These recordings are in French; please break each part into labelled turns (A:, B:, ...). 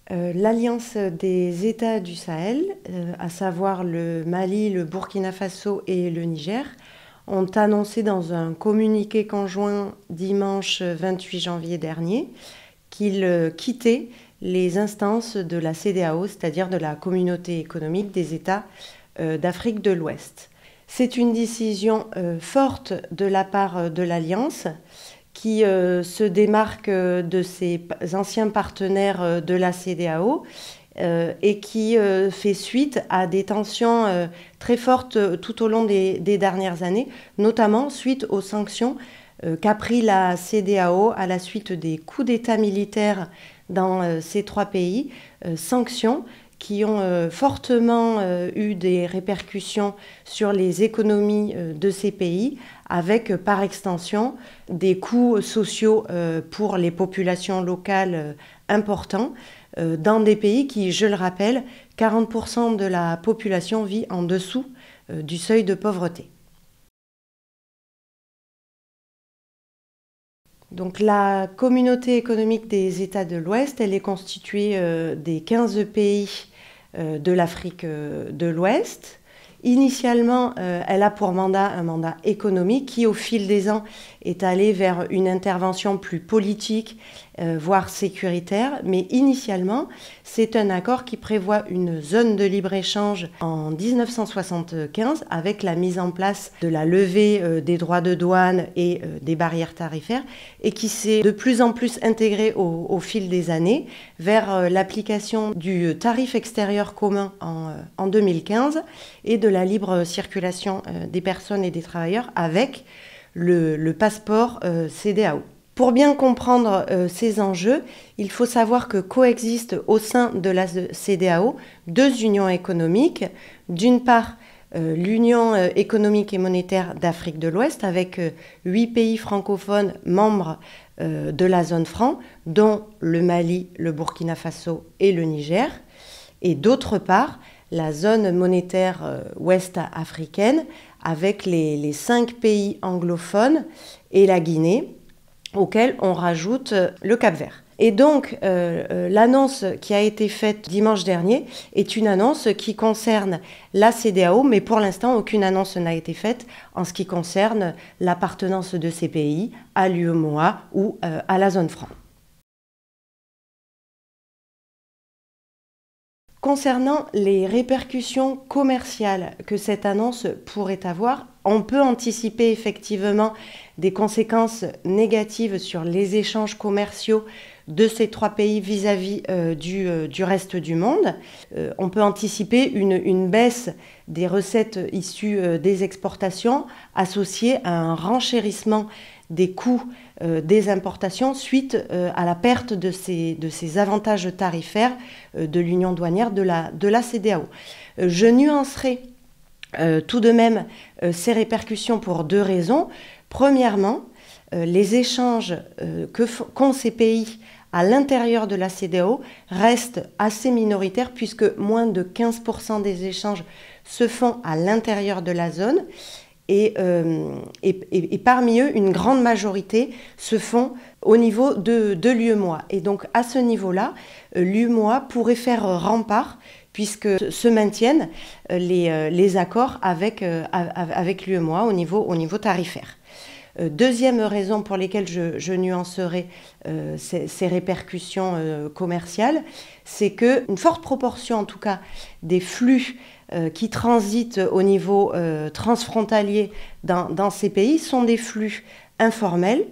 A: L'Alliance des États du Sahel, à savoir le Mali, le Burkina Faso et le Niger, ont annoncé dans un communiqué conjoint dimanche 28 janvier dernier qu'ils quittaient les instances de la CEDEAO, c'est-à-dire de la Communauté économique des États d'Afrique de l'Ouest. C'est une décision forte de la part de l'Alliance qui se démarque de ses anciens partenaires de la CEDEAO et qui fait suite à des tensions très fortes tout au long des dernières années, notamment suite aux sanctions qu'a pris la CEDEAO à la suite des coups d'État militaires dans ces trois pays, sanctions qui ont fortement eu des répercussions sur les économies de ces pays, avec par extension des coûts sociaux pour les populations locales importants, dans des pays qui, je le rappelle, 40% de la population vit en dessous du seuil de pauvreté. Donc la communauté économique des États de l'Ouest, elle est constituée des 15 pays de l'Afrique de l'Ouest. Initialement, elle a pour mandat un mandat économique qui, au fil des ans, est allé vers une intervention plus politique, voire sécuritaire. Mais initialement, c'est un accord qui prévoit une zone de libre-échange en 1975 avec la mise en place de la levée des droits de douane et des barrières tarifaires et qui s'est de plus en plus intégré au fil des années vers l'application du tarif extérieur commun en 2015 et de la libre circulation des personnes et des travailleurs avec le passeport CEDEAO. Pour bien comprendre ces enjeux, il faut savoir que coexistent au sein de la CEDEAO deux unions économiques. D'une part, l'Union économique et monétaire d'Afrique de l'Ouest avec 8 pays francophones membres de la zone franc, dont le Mali, le Burkina Faso et le Niger. Et d'autre part, la zone monétaire ouest africaine avec les 5 pays anglophones et la Guinée, auquel on rajoute le Cap-Vert. Et donc, l'annonce qui a été faite dimanche dernier est une annonce qui concerne la CEDEAO, mais pour l'instant, aucune annonce n'a été faite en ce qui concerne l'appartenance de ces pays à l'UEMOA ou à la zone franc. Concernant les répercussions commerciales que cette annonce pourrait avoir, on peut anticiper effectivement des conséquences négatives sur les échanges commerciaux de ces trois pays vis-à-vis du reste du monde. On peut anticiper une baisse des recettes issues des exportations associées à un renchérissement des coûts des importations suite à la perte de ces avantages tarifaires de l'union douanière de la CEDEAO. Je nuancerai tout de même ces répercussions pour deux raisons. Premièrement, les échanges qu'ont ces pays à l'intérieur de la CEDEAO restent assez minoritaires puisque moins de 15% des échanges se font à l'intérieur de la zone. Et parmi eux, une grande majorité se font au niveau de l'UEMOA. Et donc, à ce niveau-là, l'UEMOA pourrait faire rempart puisque se maintiennent les accords avec l'UEMOA au niveau tarifaire. Deuxième raison pour laquelle je nuancerai ces répercussions commerciales, c'est qu'une forte proportion, en tout cas, des flux qui transitent au niveau transfrontalier dans ces pays sont des flux informels,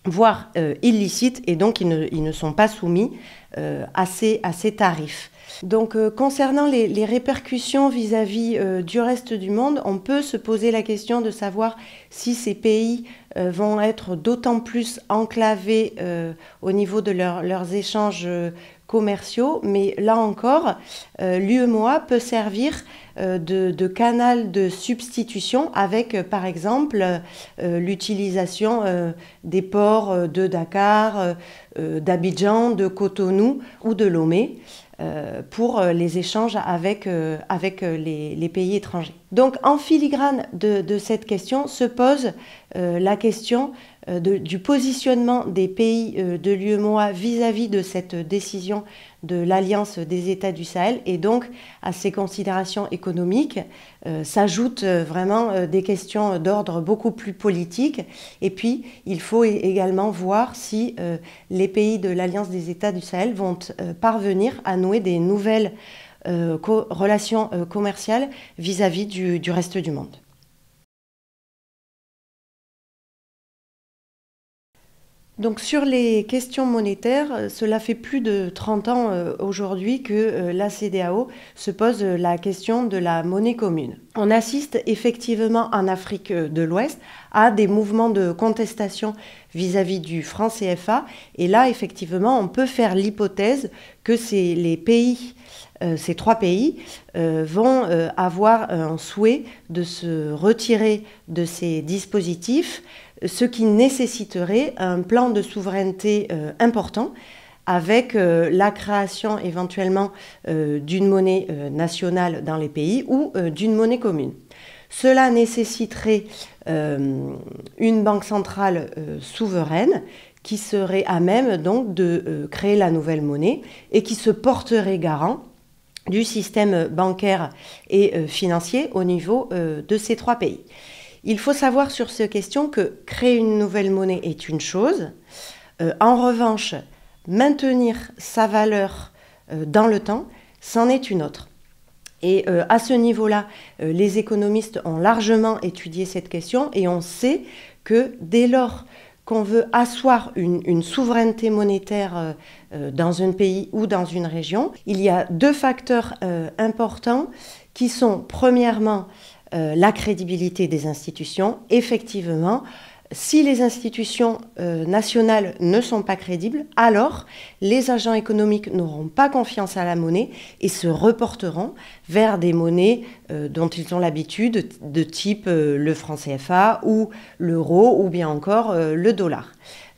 A: voire illicites, et donc ils ne sont pas soumis à ces tarifs. Donc concernant les répercussions vis-à-vis du reste du monde, on peut se poser la question de savoir si ces pays vont être d'autant plus enclavés au niveau de leurs échanges commerciaux, mais là encore, l'UEMOA peut servir de canal de substitution avec, par exemple, l'utilisation des ports de Dakar, d'Abidjan, de Cotonou ou de Lomé, pour les échanges avec les pays étrangers. Donc en filigrane de cette question se pose la question du positionnement des pays de l'UEMOA vis-à-vis de cette décision de l'Alliance des États du Sahel, et donc à ces considérations économiques s'ajoutent vraiment des questions d'ordre beaucoup plus politique. Et puis il faut également voir si les pays de l'Alliance des États du Sahel vont parvenir à nouer des nouvelles relations commerciales vis-à-vis du reste du monde. Donc sur les questions monétaires, cela fait plus de 30 ans aujourd'hui que la CEDEAO se pose la question de la monnaie commune. On assiste effectivement en Afrique de l'Ouest à des mouvements de contestation vis-à-vis du franc CFA, et là effectivement on peut faire l'hypothèse que ces trois pays vont avoir un souhait de se retirer de ces dispositifs, ce qui nécessiterait un plan de souveraineté important avec la création éventuellement d'une monnaie nationale dans les pays ou d'une monnaie commune. Cela nécessiterait une banque centrale souveraine qui serait à même donc de créer la nouvelle monnaie et qui se porterait garant du système bancaire et financier au niveau de ces trois pays. Il faut savoir sur cette question que créer une nouvelle monnaie est une chose. En revanche, maintenir sa valeur dans le temps, c'en est une autre. Et à ce niveau-là, les économistes ont largement étudié cette question et on sait que dès lors qu'on veut asseoir une souveraineté monétaire dans un pays ou dans une région, il y a deux facteurs importants qui sont premièrement la crédibilité des institutions. Effectivement, si les institutions nationales ne sont pas crédibles, alors les agents économiques n'auront pas confiance à la monnaie et se reporteront vers des monnaies dont ils ont l'habitude, de type le franc CFA ou l'euro ou bien encore le dollar.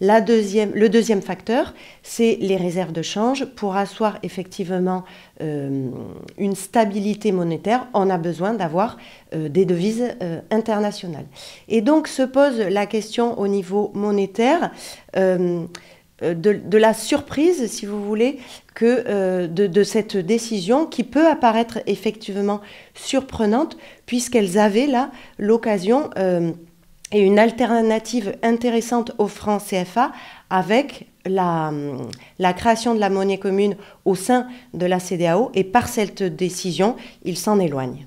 A: Le deuxième facteur, c'est les réserves de change. Pour asseoir effectivement une stabilité monétaire, on a besoin d'avoir des devises internationales. Et donc se pose la question au niveau monétaire de la surprise, si vous voulez, que de cette décision qui peut apparaître effectivement surprenante puisqu'elles avaient là l'occasion et une alternative intéressante au franc CFA avec la création de la monnaie commune au sein de la CEDEAO, et par cette décision, il s'en éloigne.